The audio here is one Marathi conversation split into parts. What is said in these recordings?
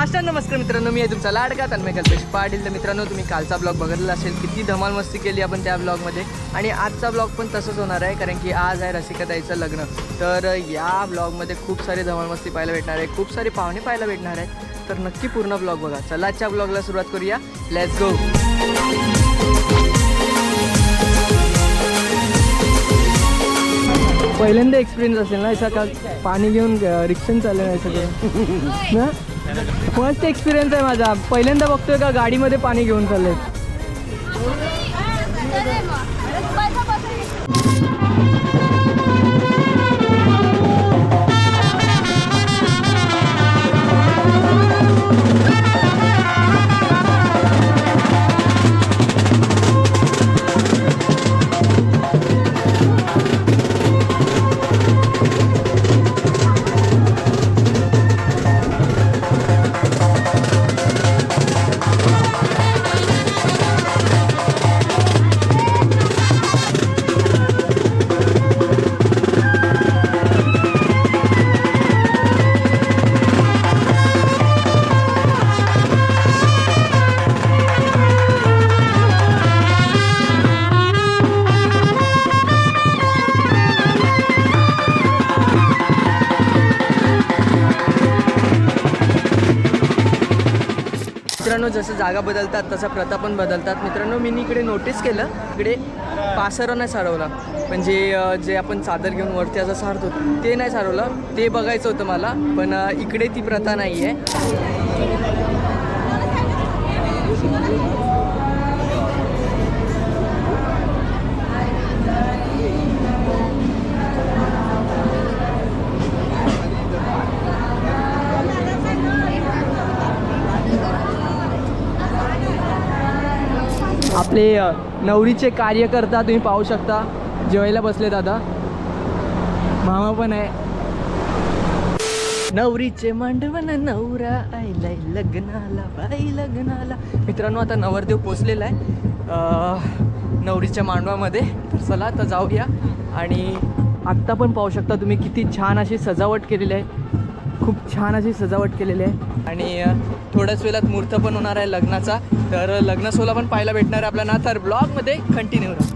साष्टांग नमस्कार मित्रांनो, मी आहे तुमचा लाडका तन्मय कल्पेश पाटील. तर मित्रांनो, तुम्ही कालचा ब्लॉग बघितला असेल, किती धमाल मस्ती केली आपण त्या ब्लॉगमध्ये. आणि आजचा ब्लॉग पण तसंच होणार आहे, कारण की आज आहे रसिकाताईचं लग्न. तर या ब्लॉगमध्ये खूप सारी धमाल मस्ती पाहायला भेटणार आहे, खूप सारे पाहुणे पाहायला भेटणार आहेत. तर नक्की पूर्ण ब्लॉग बघा. चला आजच्या ब्लॉगला सुरुवात करूया. Let's go. पहिल्यांदा एक्सपिरियन्स असेल ना असा का पाणी घेऊन रिक्षाने चाललं नाही सगळं ना. फर्स्ट एक्सपिरियन्स आहे माझा. पहिल्यांदा बघतोय का गाडीमध्ये पाणी घेऊन चाललंय. मित्रांनो, जसं जागा बदलतात तसा प्रथा पण बदलतात. मित्रांनो, मी इकडे नोटीस केलं, इकडे पासरं नाही सारवला. म्हणजे जे आपण चादर घेऊन वरती असं सारतो ते नाही सारवलं. ते बघायचं होतं मला, पण इकडे ती प्रथा नाही आहे. आपले नवरीचे कार्यकर्ता तुम्ही पाहू शकता, जेवायला बसले. दादा मामा पण आहे. नवरीचे मांडवण नवरा आईलाय लग्नाला बाई लग्नाला. मित्रांनो, आता नवरदेव पोचलेला आहे नवरीच्या मांडवामध्ये. तर चला आता जाऊया. आणि आत्ता पण पाहू शकता तुम्ही किती छान अशी सजावट केलेली आहे. खूप छान अशी सजावट केलेली आहे. आणि थोड्याच वेळात मुहूर्त पण होणार आहे लग्नाचा. तर लग्न सोहळा पण पाहायला भेटणार आहे आपल्याला. तर ब्लॉगमध्ये कंटिन्यू राहा.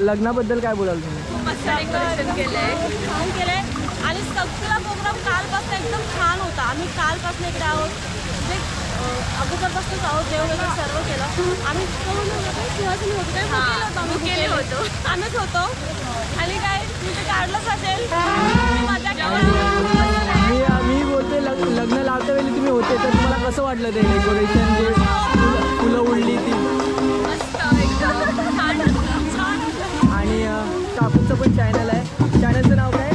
लग्नाबद्दल काय बोलाल तुम्ही? मस्त डेकोरेशन केलंय, छान केलंय आणि सगळा प्रोग्राम कालपासून एकदम छान होता. आम्ही कालपासून इकडे आहोत, म्हणजे अगोदरपासूनच आहोत, देव वगैरे सर्व केलं. आम्ही सिंहासन होतो काय केलं होतो आम्हीच होतो आणि काय तुझे काढलंच असेल मजा मी बोलते लग्न लावत्या वेळी तुम्ही होते तर तुम्हाला कसं वाटलं ते डेकोरेशन जे फुलं उडली ती? मस्त एकदम छान होतं. आणि काकूचं पण चॅनल आहे, चॅनलचं नाव काय?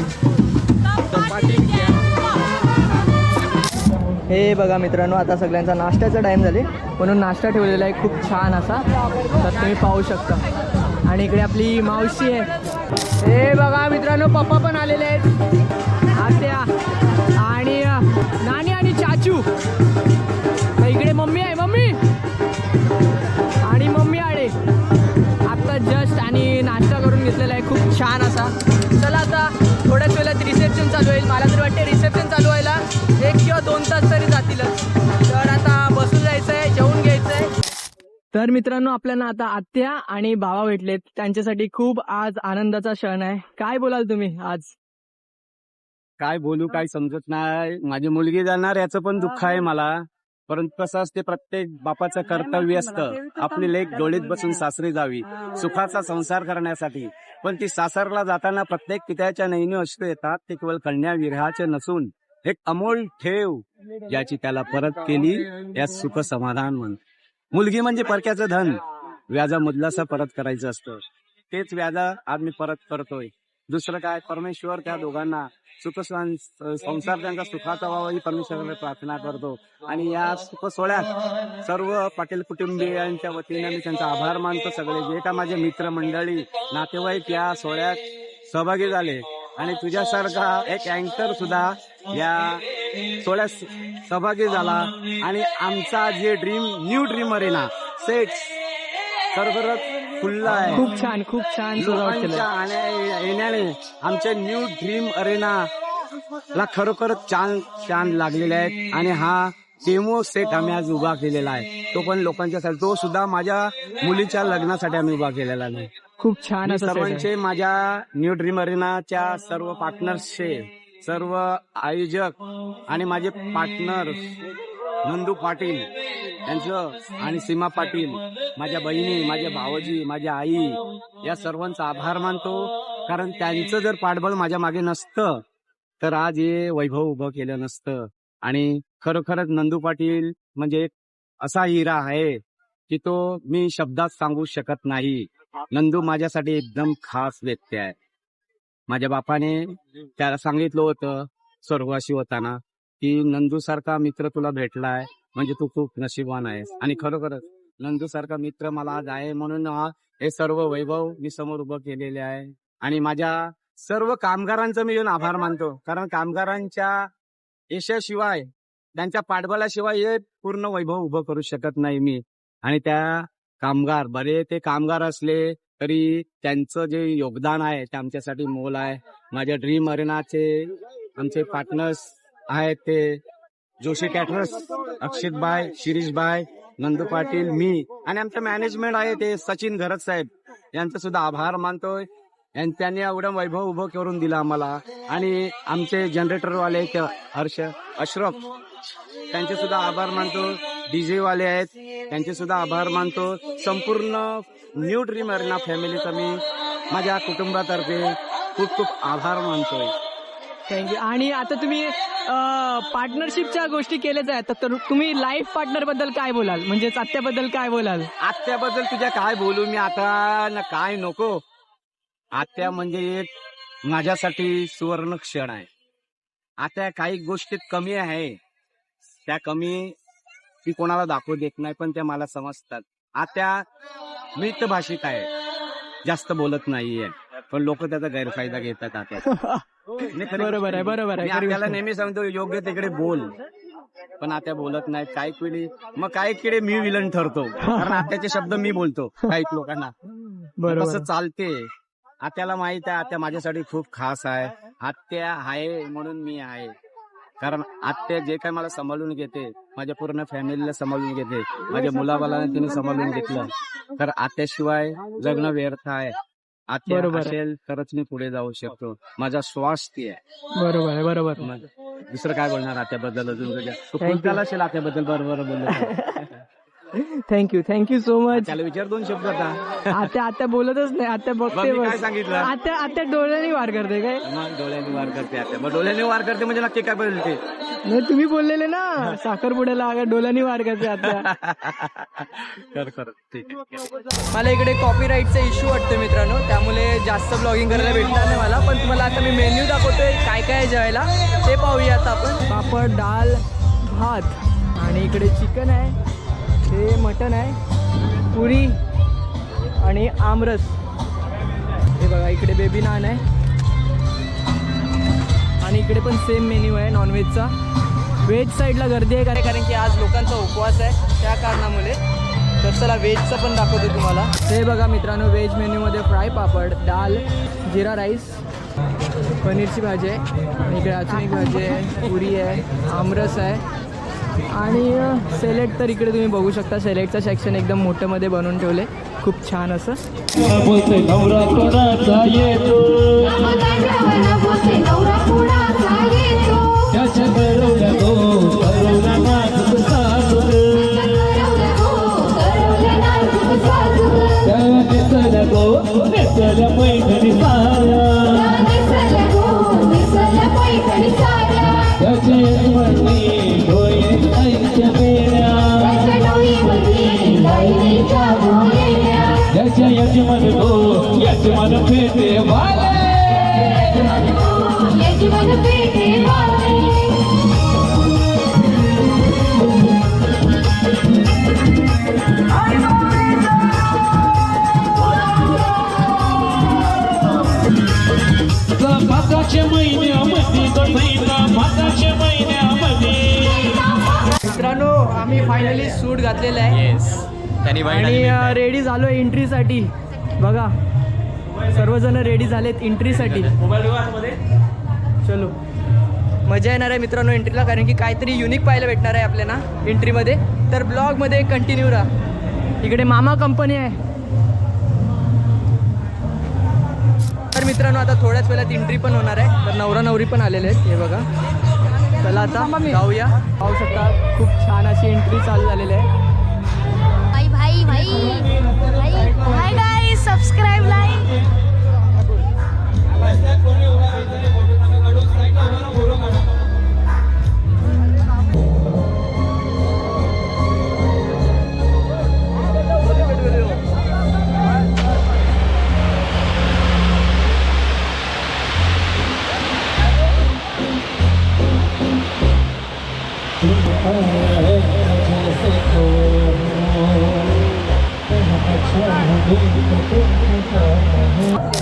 हे बघा मित्रांनो, आता सगळ्यांचा नाश्त्याचा टाईम झाले म्हणून नाश्ता ठेवलेला आहे खूप छान असा, तर तुम्ही पाहू शकता. आणि इकडे आपली मावशी आहे. हे बघा मित्रांनो, पप्पा पण आलेले आहेत, आत्या आणि नानी आणि चाचू. इकडे मम्मी आहे, मम्मी आणि मम्मी आले आत्ता जस्ट, आणि नाश्ता करून घेतलेला आहे खूप छान असा. चला आता थोड्याच वेळात रिसेप्शन चालू होईल. मला तरी वाटते रिसेप्शन चालू व्हायला 1 किंवा 2 तास तरी जातीलच. तर आता बसून जायचं आहे, जेवून घ्यायचं आहे. तर मित्रांनो, आपल्याला आता आत्या आणि बाबा भेटलेत, त्यांच्यासाठी खूप आज आनंदाचा क्षण आहे. काय बोलाल तुम्ही आज? काय बोलू, काय समजत नाही. माझी मुलगी जाणार याचं पण दुःख आहे मला, परंतु कसं असते, प्रत्येक बापाचं कर्तव्य असतं आपली लेक डोळीत बसून सासरी जावी सुखाचा संसार करण्यासाठी. पण ती सासरला जाताना प्रत्येक पित्याच्या नयनी अश्रू येतात. ते केवळ कन्या विरहाचे नसून एक अमोल ठेव ज्याची त्याला परत केली या सुख समाधान म्हण. मुलगी म्हणजे परक्याचं धन, व्याजा मुदलासा परत करायचं असतं. तेच व्याजा आज मी परत करतोय. दुसरं काय, परमेश्वर त्या दोघांना सुख संसार त्यांचा सुखाचा व्हावा ही परमेश्वराला प्रार्थना करतो. आणि या सुख सोहळ्यात सर्व पाटील कुटुंबियांच्या वतीने मी त्यांचा आभार मानतो. सगळे जे का माझे मित्रमंडळी नातेवाईक या सोहळ्यात सहभागी झाले, आणि तुझ्यासारखा एक अँकर सुद्धा या सोहळ्यात सहभागी झाला. आणि आमचा जे न्यू ड्रीम अरेना सेट खरोखरच खुल्ला आहे. खूप छान, खूप छान सजावट केलं. येण्याने आमच्या न्यू ड्रीम अरेना ला खरोखरच छान लागलेले आहेत. आणि हा डेमो सेट आम्ही आज उभा केलेला आहे, तो पण लोकांच्यासाठी, तो सुद्धा माझ्या मुलीच्या लग्नासाठी आम्ही उभा केलेला नाही. खूप छान. सर्वांचे, माझ्या न्यू ड्रीम अरेनाच्या सर्व पार्टनर्सचे, सर्व आयोजक आणि माझे पार्टनर नंदू पाटील यांचं आणि सीमा पाटील, माझ्या बहिणी, माझे भावजी, माझ्या आई, या सर्वांचा आभार मानतो. कारण त्यांचं जर पाठबळ माझ्या मागे नसतं तर आज हे वैभव उभं केलं नसतं. आणि खरोखरच नंदू पाटील म्हणजे एक असा हिरा आहे की तो मी शब्दात सांगू शकत नाही. नंदू माझ्यासाठी एकदम खास व्यक्ती आहे. माझ्या बापाने त्याला सांगितलं होतं स्वर्गवासी होताना की नंदू सारखा मित्र तुला भेटलाय म्हणजे तू खूप नशीबवान आहेस. आणि खरोखरच नंदू सारखा मित्र मला आज आहे, म्हणून हे सर्व वैभव मी समोर उभं केलेले आहे. आणि माझ्या सर्व कामगारांचं मी येऊन आभार मानतो, कारण कामगारांच्या यशाशिवाय, त्यांच्या पाठबळाशिवाय हे पूर्ण वैभव उभं करू शकत नाही मी. आणि त्या कामगार, बरे ते कामगार असले तरी त्यांचं जे योगदान आहे ते आमच्यासाठी मोल आहे. माझ्या ड्रीम अरेनाचे आमचे पार्टनर्स आहेत ते जोशी कॅटरर्स, अक्षित भाई, शिरीष भाई, नंदू पाटील, मी, आणि आमचं मॅनेजमेंट आहे ते सचिन घरत साहेब, यांचं सुद्धा आभार मानतोय. त्यांनी एवढं वैभव उभं करून दिलं आम्हाला. आणि आमचे जनरेटरवाले हर्ष अशरफ, त्यांचे सुद्धा आभार मानतो. डीजे वाले आहेत त्यांचे सुद्धा आभार मानतो. संपूर्ण न्यू ड्रीम अरेना फॅमिलीचा मी माझ्या कुटुंबातर्फे खूप खूप आभार मानतोय. थँक्यू. आणि आता तुम्ही पार्टनरशिपच्या गोष्टी केल्याच आहेत, तर तुम्ही लाईफ पार्टनर बद्दल काय बोलाल, म्हणजे आत्याबद्दल काय बोलाल? आत्याबद्दल तुझ्या काय बोलू मी आता, ना काय नको. आत्या म्हणजे एक माझ्यासाठी सुवर्ण क्षण आहे. आत्या काही गोष्टीत कमी आहे, त्या कमी ती कोणाला दाखवू देत नाही, पण त्या मला समजतात. आत्या मृत भाषिक आहे, जास्त बोलत नाहीये, पण लोक त्याचा गैरफायदा घेतात. आत्या बरोबर आहे, बरोबर आहे. त्याला नेहमी सांगतो योग्य तिकडे बोल, पण आत्या बोलत नाहीत. काही किडे, मग काही किडे मी विलन ठरतो, कारण आत्याचे शब्द मी बोलतो काही लोकांना. बरोबर, कसं चालते. आत्याला माहित आहे आत्या माझ्यासाठी खूप खास आहे. आत्या आहे म्हणून मी आहे, कारण आत्या जे काय मला सांभाळून घेते, माझ्या पूर्ण फॅमिलीला सांभाळून घेते, माझ्या मुलाबाळांना तिने सांभाळून घेतलं, तर आत्याशिवाय जगणं व्यर्थ आहे. आत्या बरोबर आहे. असेल तरच मी पुढे जाऊ शकतो. माझा श्वास ती आहे. बरोबर आहे, बरोबर. मग दुसरं काय बोलणार आत्याबद्दल अजून तुझ्या? तू Thank you. कुलताला असेल आत्याबद्दल बरोबर बोललो. Thank you so much. त्याला विचार 2 शब्द आता. आत्या बोलतच नाही, आत्या बघते बघ, मी बस. काय सांगितलं? आत्या डोळ्याने वार करते काय? मग डोळ्याने वार करते आत्या. मग डोळ्याने वार करते म्हणजे नक्की काय बोलते? नाही, तुम्ही बोललेले ना साखरपुड्याला अगं डोळ्याने वार करते आत्या. कर ठीक आहे. मला इकडे कॉपीराईटचा इश्यू वाटतो मित्रांनो, त्यामुळे जास्त ब्लॉगिंग करायला भेटणार नाही मला. पण तुम्हाला आता मी मेन्यू दाखवतोय काय काय आहे जेवायला, ते पाहूया आता आपण. पापड, डाळ, भात आणि इकडे चिकन आहे, हे मटन आहे, पुरी आणि आमरस. हे बघा इकडे बेबी नान आहे आणि इकडे पण सेम मेन्यू आहे नॉनव्हेजचा. व्हेज साईडला गर्दी आहे कारण की आज लोकांचा उपवास आहे त्या कारणामुळे. तर चला व्हेजचं पण दाखवतो तुम्हाला. हे बघा मित्रांनो, व्हेज मेन्यूमध्ये फ्राय पापड, डाळ, जिरा राईस, पनीरची भाजी आहे आणि इकडे अजून एक भाजी आहे, पुरी आहे, आमरस आहे आणि सॅलेड. तर इकडे तुम्ही बघू शकता सॅलेडचं सेक्शन एकदम मोठ्यामध्ये बनवून ठेवले, खूप छान असं. मित्रांनो आम्ही फायनली सूट घातलेलं आहे आणि रेडी झालो एंट्रीसाठी. बघा सर्वजण रेडी झालेत एंट्रीसाठी. चलो मजा येणार आहे मित्रांनो एंट्रीला, कारण की काहीतरी युनिक पाहायला भेटणार आहे आपल्याला एंट्रीमध्ये. तर ब्लॉगमध्ये कंटिन्यू राहा. इकडे मामा कंपनी आहे. तर मित्रांनो आता थोड्याच वेळात एंट्री पण होणार आहे. तर नवरा नवरी पण आलेले आहेत, हे बघा. चला आता जाऊया. पाहू शकता खूप छान अशी एंट्री चालू झालेली आहे. Hi guys, subscribe like.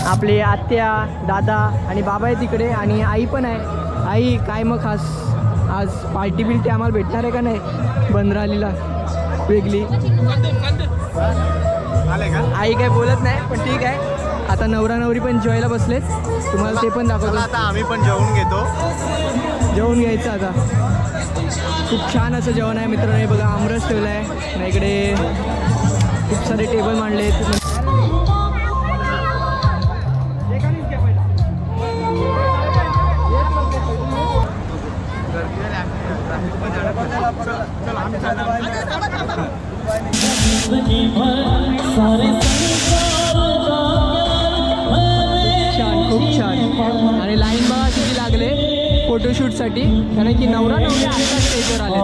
आपले आत्या, दादा आणि बाबा आहे तिकडे आणि आई पण आहे. आई काय मग खास आज पार्टी बिल्टी आम्हाला भेटणार आहे का नाही बंदरालीला वेगळी? आई काय बोलत नाही पण ठीक आहे. आता नवरा नवरी पण जेवायला बसलेत, तुम्हाला ते पण दाखवतो. आता आम्ही पण जेवून घेतो. जेवून घ्यायचं आता. खूप छान असं जेवण आहे मित्रांनो. हे बघा आमरस ठेवलं आहे आणि इकडे खूप सारे टेबल मांडले आहेत. छान, खूप छान. आणि लाईन बघा किती लागले फोटोशूटसाठी, कारण की नवरा नवरी आता स्टेजवर आले.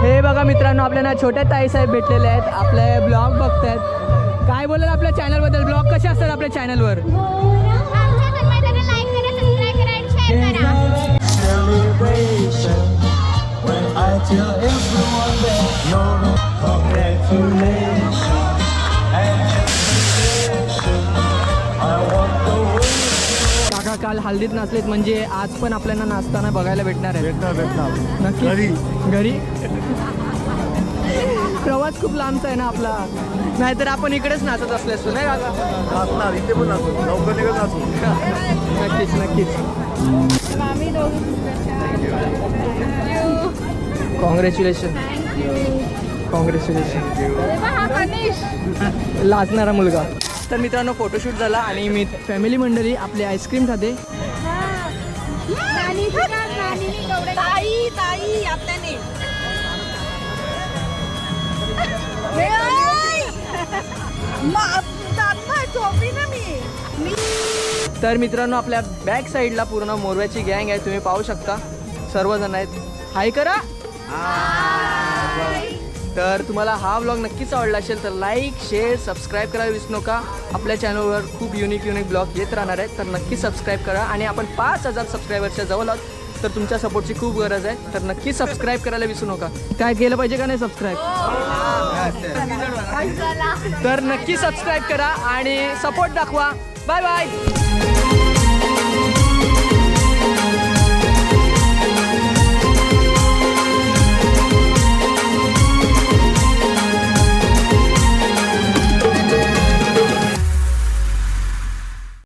हे बघा मित्रांनो, आपल्याला छोट्या ताईसाहेब भेटलेले आहेत, आपले ब्लॉग बघतायत. काय बोलाल आपल्या चॅनलबद्दल? ब्लॉग कसे असतात आपल्या चॅनलवर? काका काल हल्दीत नाचलेत, म्हणजे आज पण आपल्याला नाचताना बघायला भेटणार आहे. नक्की घरी. प्रवास खूप लांबचा आहे ना आपला, नाहीतर आपण इकडेच नाचत असले असतो नाही काका? इथे पण नाचू, लवकर निघत नाचू. नक्कीच नक्कीच. कॉंग्रॅच्युलेशन. कॉंग्रॅच्युलेशन. लाजणारा मुलगा. तर मित्रांनो फोटोशूट झाला आणि मी फॅमिली मंडळी आपली आईस्क्रीम खाते. ताई ताई आत्याने तर मित्रांनो आपल्या बॅक साईडला पूर्ण मोरव्याची गँग आहे, तुम्ही पाहू शकता सर्वजण आहेत. हाय करा. तर तुम्हाला हा व्लॉग नक्कीच आवडला असेल तर लाईक शेअर सबस्क्राईब करायला विसरू नका. आपल्या चॅनलवर खूप युनिक ब्लॉग येत राहणार आहेत, तर नक्की सबस्क्राईब करा. आणि आपण 5000 सबस्क्रायबरच्या जवळ आहोत, तर तुमच्या सपोर्टची खूप गरज आहे. तर नक्की सबस्क्राईब करायला विसरू नका. काय केलं पाहिजे का नाही सबस्क्राईब? तर नक्की सबस्क्राईब करा आणि सपोर्ट दाखवा. Bye bye.